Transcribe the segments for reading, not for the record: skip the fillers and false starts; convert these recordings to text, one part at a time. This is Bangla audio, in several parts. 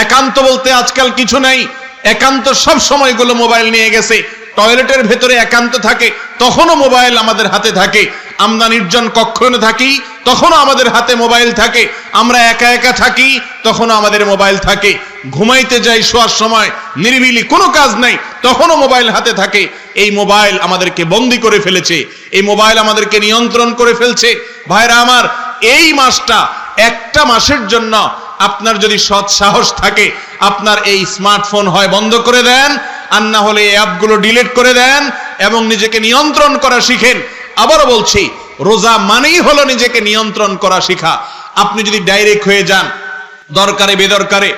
একান্ত বলতে আজকাল কিছু নাই, একান্ত সব সময়গুলো মোবাইল নিয়ে গেছে। টয়লেটের ভেতরে একান্ত থাকে, তখনও মোবাইল আমাদের হাতে থাকে। আমরা নির্জন কক্ষে থাকি, তখনও আমাদের হাতে মোবাইল থাকে। আমরা একা একা থাকি, তখনও আমাদের মোবাইল থাকে। ঘুমাইতে যাই শোয়ার সময়, নিরিবিলি কোনো কাজ নাই, তখনও মোবাইল হাতে থাকে। এই মোবাইল আমাদেরকে বন্দী করে ফেলেছে, এই মোবাইল আমাদেরকে নিয়ন্ত্রণ করে ফেলছে। ভাইরা আমার, এই মাসটা, একটা মাসের জন্য আপনার যদি সৎ সাহস থাকে, আপনার এই স্মার্টফোন হয় বন্ধ করে দেন, আর না হলে এই অ্যাপগুলো ডিলিট করে দেন এবং নিজেকে নিয়ন্ত্রণ করা শিখেন। আবারও বলছি, রোজা মানেই হলো নিজেকে নিয়ন্ত্রণ করা শিখা। আপনি যদি ডাইরেক্ট হয়ে যান, দরকারে বেদরকারে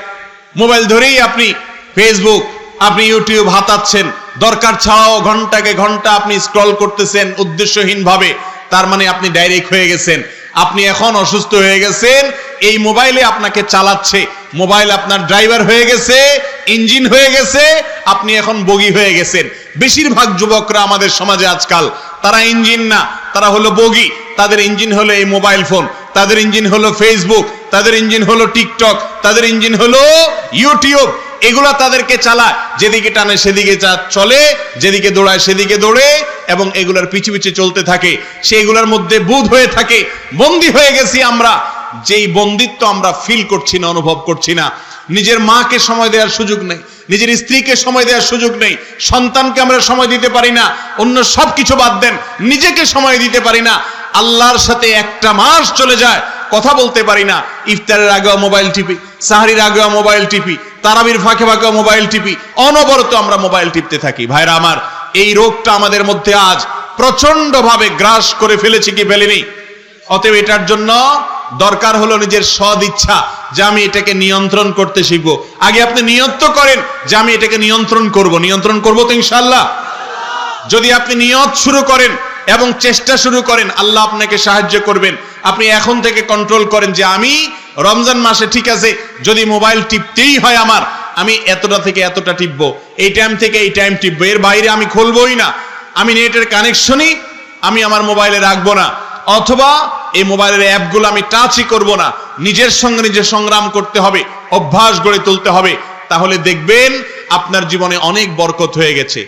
মোবাইল ধরেই আপনি ফেসবুক, আপনি ইউটিউব হাতাচ্ছেন, দরকার ছাড়াও ঘন্টাকে ঘন্টা আপনি স্ক্রল করতেছেন উদ্দেশ্যহীন ভাবে, তার মানে আপনি ডাইরেক্ট হয়ে গেছেন। আপনি এখন অসুস্থ হয়ে গেছেন, এই মোবাইলে আপনাকে চালাচ্ছে, মোবাইল আপনার ড্রাইভার হয়ে গেছে, ইঞ্জিন হয়ে গেছে, আপনি এখন বগি হয়ে গেছেন। বেশিরভাগ যুবকরা আমাদের সমাজে আজকাল, তারা ইঞ্জিন না, তারা হলো বগি। তাদের ইঞ্জিন হলো এই মোবাইল ফোন, তাদের ইঞ্জিন হলো ফেসবুক, তাদের ইঞ্জিন হলো টিকটক, তাদের ইঞ্জিন হলো ইউটিউব। এগুলা তাদেরকে চালায়, যেদিকে টানে সেদিকে চলে, যেদিকে দৌড়ায় সেদিকে দৌড়ে, এবং এগুলার পিছু পিছু চলতে থাকে। সেগুলোর মধ্যে বুঁদ হয়ে থাকে, বন্দী হয়ে গেছি আমরা। যেই বন্দিত্ব আমরা ফিল করছি না, অনুভব করছি না। নিজের মাকে সময় দেওয়ার সুযোগ নেই, নিজের স্ত্রীকে সময় দেওয়ার সুযোগ নেই, সন্তানকে আমরা সময় দিতে পারি না, অন্য সবকিছু বাদ দেন, নিজেকে সময় দিতে পারি না। আল্লাহর সাথে একটা মাস চলে যায়, কথা বলতে পারি না। ইফতারের আগেও মোবাইল টিপি, সাহরির আগেও মোবাইল টিপি, তারাবির ফাঁকে ফাঁকেও মোবাইল টিপি, অনবরত আমরা মোবাইল টিপতে থাকি। ভাইরা আমার, এই রোগটা আমাদের মধ্যে আজ প্রচন্ড ভাবে গ্রাস করে ফেলেছে কি ফেলেনি? অতএব এটার জন্য দরকার হলো নিজের সদ ইচ্ছা, যে আমি এটাকে নিয়ন্ত্রণ করতে শিখবো। আগে আপনি নিয়ত করেন যে আমি এটাকে নিয়ন্ত্রণ করব। নিয়ন্ত্রণ করবো তো ইনশাআল্লাহ। যদি আপনি নিয়ত শুরু করেন এবং চেষ্টা শুরু করেন, আল্লাহ আপনাকে সাহায্য করবেন। আপনি এখন থেকে কন্ট্রোল করেন যে আমি রমজান মাসে, ঠিক আছে, যদি মোবাইল টিপতেই হয় আমার, আমি এতটা থেকে এতটা টিপবো, এই টাইম থেকে এই টাইম টিপবো, এর বাইরে আমি খুলবই না। আমি নেটের কানেকশনই আমি আমার মোবাইলে রাখবো না, অথবা এই মোবাইলের অ্যাপগুলো আমি টাচই করব না। নিজের সঙ্গে নিজে সংগ্রাম করতে হবে, অভ্যাস গড়ে তুলতে হবে। তাহলে দেখবেন আপনার জীবনে অনেক বরকত হয়ে গেছে।